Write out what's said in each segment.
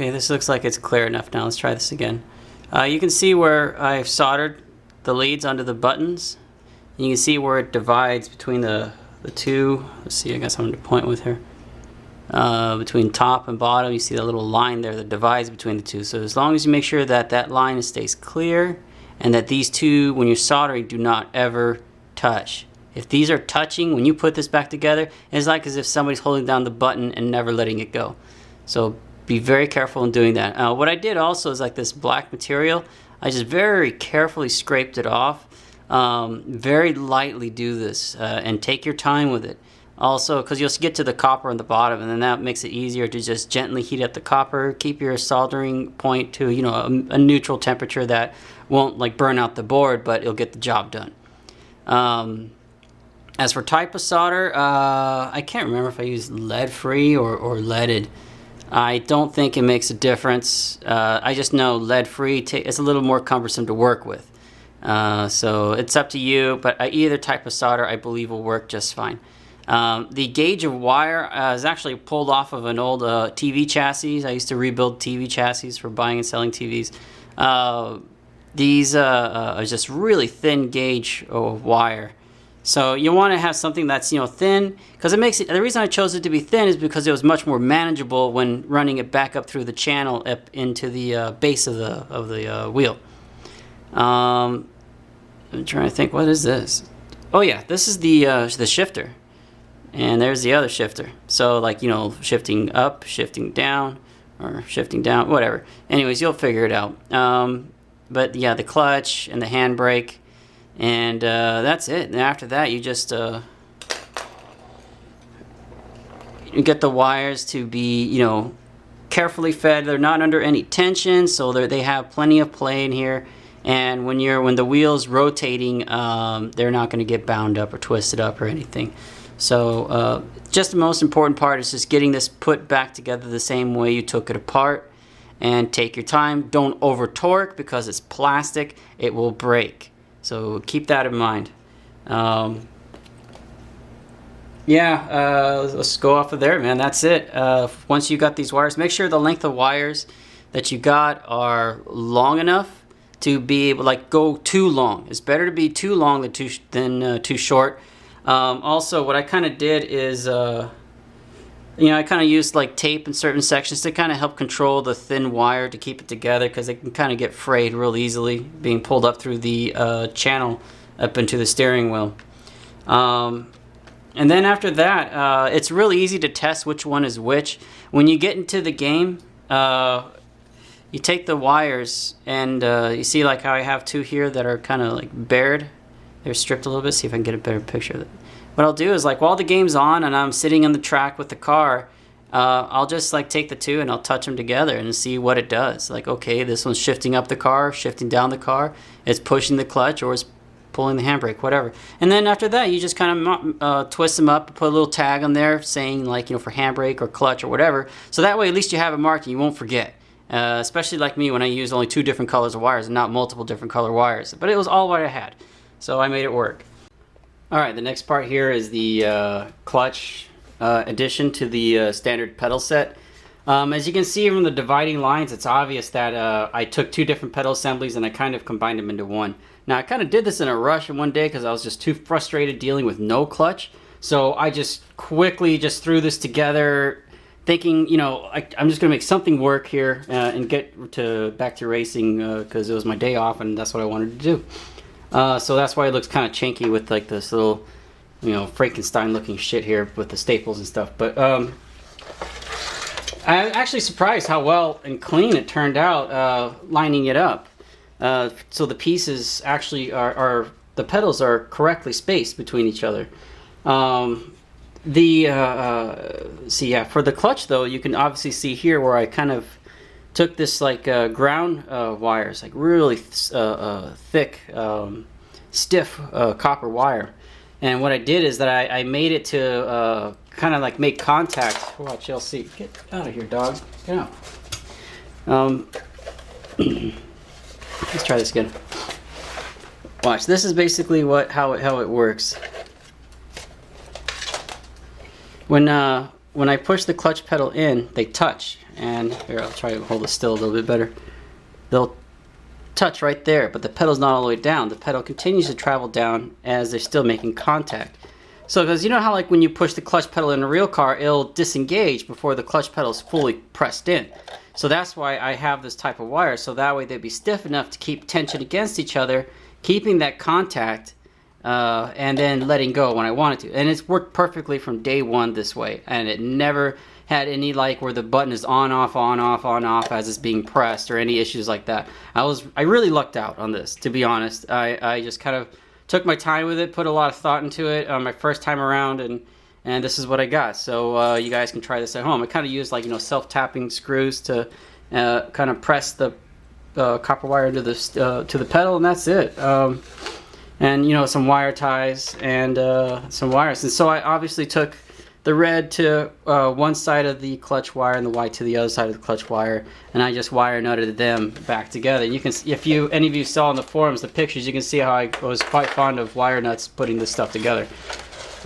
Okay, this looks like it's clear enough now. Let's try this again. You can see where I've soldered the leads onto the buttons. And you can see where it divides between the two. Let's see, I guess I'm going to point with here. Between top and bottom, you see the little line there that divides between the two. So as long as you make sure that that line stays clear and that these two, when you're soldering, do not ever touch. If these are touching, when you put this back together, it's like as if somebody's holding down the button and never letting it go. So be very careful in doing that. What I did also is like this black material, I just very carefully scraped it off. Very lightly do this and take your time with it. Also, because you'll get to the copper on the bottom, and then that makes it easier to just gently heat up the copper. Keep your soldering point to, you know, a neutral temperature that won't like burn out the board, but it'll get the job done. As for type of solder, I can't remember if I used lead-free or leaded. I don't think it makes a difference. I just know lead-free is a little more cumbersome to work with. So it's up to you, but either type of solder I believe will work just fine. The gauge of wire is actually pulled off of an old TV chassis. I used to rebuild TV chassis for buying and selling TVs. These are just really thin gauge of wire. So you want to have something that's, you know, thin, because it makes it, the reason I chose it to be thin is because it was much more manageable when running it back up through the channel up into the base of the wheel. I'm trying to think, what is this? Oh yeah, this is the shifter, and there's the other shifter. So like, you know, shifting up, shifting down, or shifting down, whatever. Anyways, you'll figure it out. But yeah, the clutch and the handbrake. And that's it. And after that, you just you get the wires to be, you know, carefully fed. They're not under any tension, so they have plenty of play in here. And when the wheel's rotating, they're not going to get bound up or twisted up or anything. So just the most important part is just getting this put back together the same way you took it apart. And take your time. Don't over torque because it's plastic. It will break. So keep that in mind. Let's go off of there, man. That's it. Once you got these wires, make sure the length of wires that you got are long enough to be able, like, go too long. It's better to be too long than too short. Also, what I kind of did is, you know, I kind of used like tape in certain sections to kind of help control the thin wire to keep it together, because it can kind of get frayed real easily being pulled up through the channel up into the steering wheel. And then after that, it's really easy to test which one is which. When you get into the game, you take the wires and you see like how I have two here that are kind of like bared. They're stripped a little bit. See if I can get a better picture of it. What I'll do is, like, while the game's on and I'm sitting on the track with the car, I'll just like take the two and I'll touch them together and see what it does. Like, okay, this one's shifting up the car, shifting down the car, it's pushing the clutch, or it's pulling the handbrake, whatever. And then after that, you just kind of twist them up, put a little tag on there saying, like, you know, for handbrake or clutch or whatever. So that way at least you have it marked and you won't forget. Especially like me when I use only two different colors of wires and not multiple different color wires. But it was all what I had, so I made it work. Alright, the next part here is the clutch addition to the standard pedal set. As you can see from the dividing lines, it's obvious that I took two different pedal assemblies and I kind of combined them into one. Now, I kind of did this in a rush in one day because I was just too frustrated dealing with no clutch. So I just quickly just threw this together, thinking, you know, I'm just going to make something work here and get back to racing because it was my day off and that's what I wanted to do. So that's why it looks kind of chinky with like this little, you know, Frankenstein looking shit here with the staples and stuff. But I'm actually surprised how well and clean it turned out lining it up. So the pieces actually the pedals are correctly spaced between each other. See, yeah, for the clutch though, you can obviously see here where I kind of took this like ground wires, like really thick, stiff copper wire, and what I did is that I made it to kind of like make contact. Watch, you'll see. Get out of here, dog. Get out. Let's try this again. Watch. This is basically how it works. When when I push the clutch pedal in, they touch. And here, I'll try to hold it still a little bit better. They'll touch right there, but the pedal's not all the way down. The pedal continues to travel down as they're still making contact. So, because you know how like when you push the clutch pedal in a real car, it'll disengage before the clutch pedal is fully pressed in. So that's why I have this type of wire, so that way they'd be stiff enough to keep tension against each other, keeping that contact, and then letting go when I wanted to. And it's worked perfectly from day one this way, and it never had any like where the button is on off as it's being pressed or any issues like that. I really lucked out on this, to be honest. I just kind of took my time with it, put a lot of thought into it on my first time around, and this is what I got. So you guys can try this at home. I kind of used like, you know, self-tapping screws to kind of press the copper wire into the to the pedal, and that's it. And you know, some wire ties and some wires. And so I obviously took the red to one side of the clutch wire and the white to the other side of the clutch wire, and I just wire nutted them back together. You can, if any of you saw on the forums the pictures, you can see how I was quite fond of wire nuts putting this stuff together.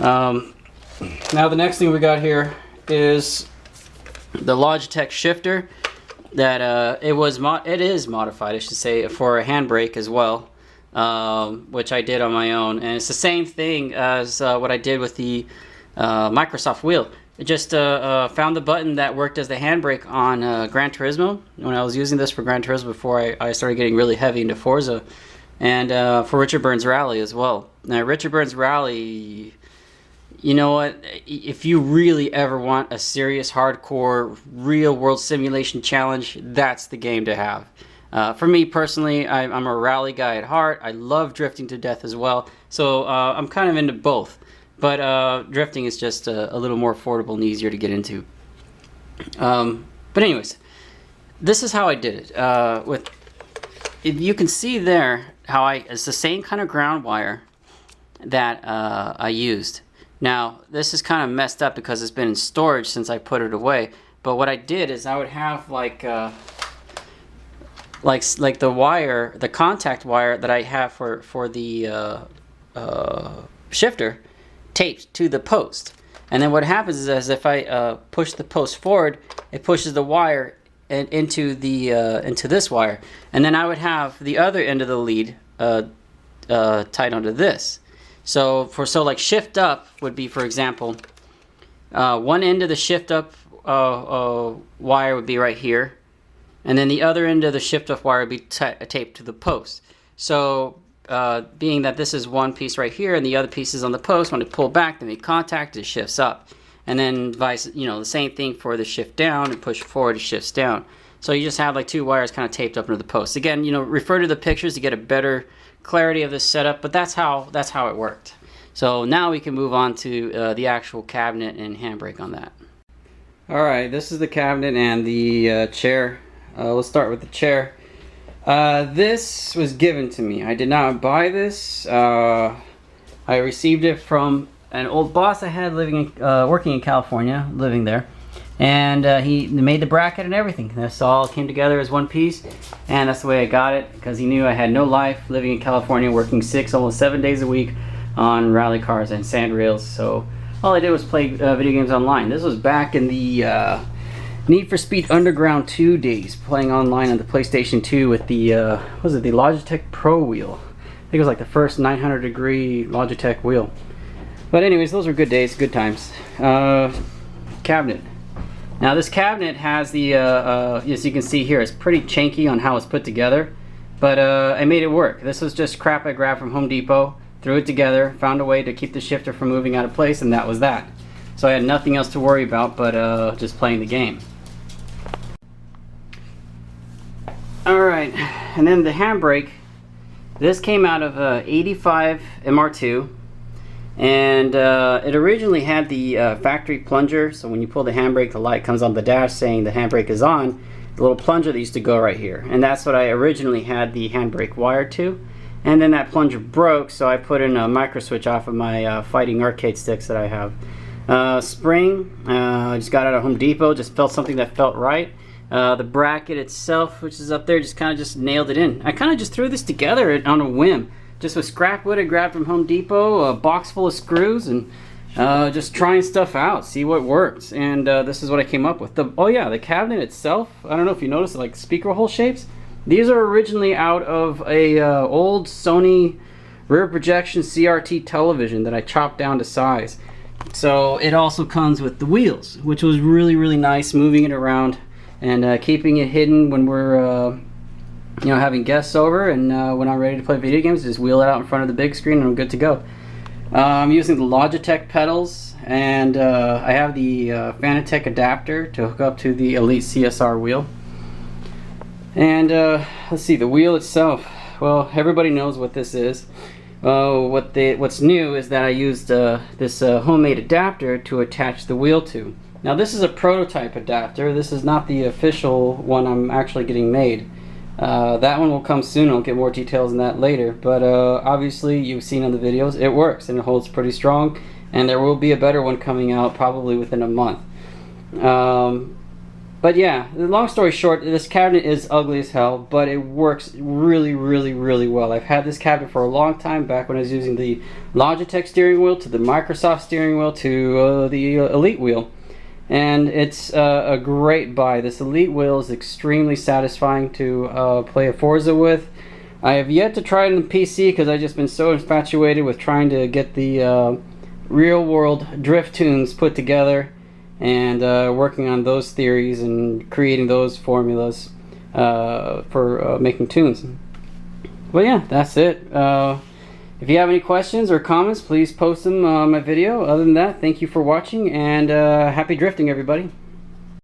Now the next thing we got here is the Logitech shifter that it is modified, I should say, for a handbrake as well, which I did on my own, and it's the same thing as what I did with the Microsoft Wheel. I just found the button that worked as the handbrake on Gran Turismo when I was using this for Gran Turismo before I started getting really heavy into Forza, and for Richard Burns Rally as well. Now Richard Burns Rally, you know what, if you really ever want a serious hardcore real world simulation challenge, that's the game to have. For me personally, I'm a rally guy at heart. I love drifting to death as well, so I'm kind of into both. But drifting is just a little more affordable and easier to get into. But anyways, this is how I did it. If you can see there how it's the same kind of ground wire that I used. Now this is kind of messed up because it's been in storage since I put it away. But what I did is I would have like the wire, the contact wire that I have for the shifter, taped to the post. And then what happens is, as if I push the post forward, it pushes the wire into this wire, and then I would have the other end of the lead tied onto this. So like shift up would be, for example, one end of the shift up wire would be right here, and then the other end of the shift up wire would be taped to the post. So being that this is one piece right here and the other piece is on the post, when it pull back, they make contact, it shifts up. And then the same thing for the shift down, and push forward, it shifts down. So you just have like two wires kind of taped up into the post. Again, refer to the pictures to get a better clarity of this setup, but that's how it worked. So now we can move on to the actual cabinet and handbrake on that. Alright, this is the cabinet and the chair. Let's start with the chair. This was given to me. I did not buy this. I received it from an old boss I had working in California, living there, and he made the bracket and everything. This all came together as one piece, and that's the way I got it, because he knew I had no life living in California, working 6, almost 7 days a week on rally cars and sand rails. So all I did was play video games online. This was back in the Need for Speed Underground 2 days, playing online on the PlayStation 2 with the the Logitech Pro wheel. I think it was like the first 900 degree Logitech wheel. But anyways, those were good days, good times. Cabinet. Now this cabinet has the, as you can see here, it's pretty janky on how it's put together, but I made it work. This was just crap I grabbed from Home Depot, threw it together, found a way to keep the shifter from moving out of place, and that was that. So I had nothing else to worry about but just playing the game. Alright, and then the handbrake. This came out of 85 MR2, and it originally had the factory plunger, so when you pull the handbrake, the light comes on the dash saying the handbrake is on. The little plunger that used to go right here, and that's what I originally had the handbrake wired to. And then that plunger broke, so I put in a micro switch off of my fighting arcade sticks that I have. Spring, I just got out of Home Depot, just felt something that felt right. The bracket itself, which is up there, just kind of just nailed it in. I kind of just threw this together on a whim, just with scrap wood I grabbed from Home Depot, a box full of screws, and just trying stuff out, see what works, and this is what I came up with. Oh yeah, the cabinet itself, I don't know if you noticed, like speaker hole shapes. These are originally out of a old Sony rear projection CRT television that I chopped down to size. So it also comes with the wheels, which was really nice, moving it around and keeping it hidden when we're you know, having guests over, and when I'm ready to play video games, just wheel it out in front of the big screen and I'm good to go. I'm using the Logitech pedals, and I have the Fanatec adapter to hook up to the Elite CSR wheel. And let's see, the wheel itself, well, everybody knows what this is. What's new is that I used this homemade adapter to attach the wheel to. Now this is a prototype adapter. This is not the official one I'm actually getting made. That one will come soon. I'll get more details on that later, but obviously you've seen on the videos it works and it holds pretty strong, and there will be a better one coming out probably within a month. But yeah, the long story short, this cabinet is ugly as hell, but it works really well. I've had this cabinet for a long time, back when I was using the Logitech steering wheel to the Microsoft steering wheel to the Elite wheel. And it's a great buy. This Elite wheel is extremely satisfying to play a Forza with. I have yet to try it on the PC because I've just been so infatuated with trying to get the real world drift tunes put together and working on those theories and creating those formulas for making tunes. Well, yeah, that's it. If you have any questions or comments, please post them on my video. Other than that, thank you for watching, and happy drifting, everybody.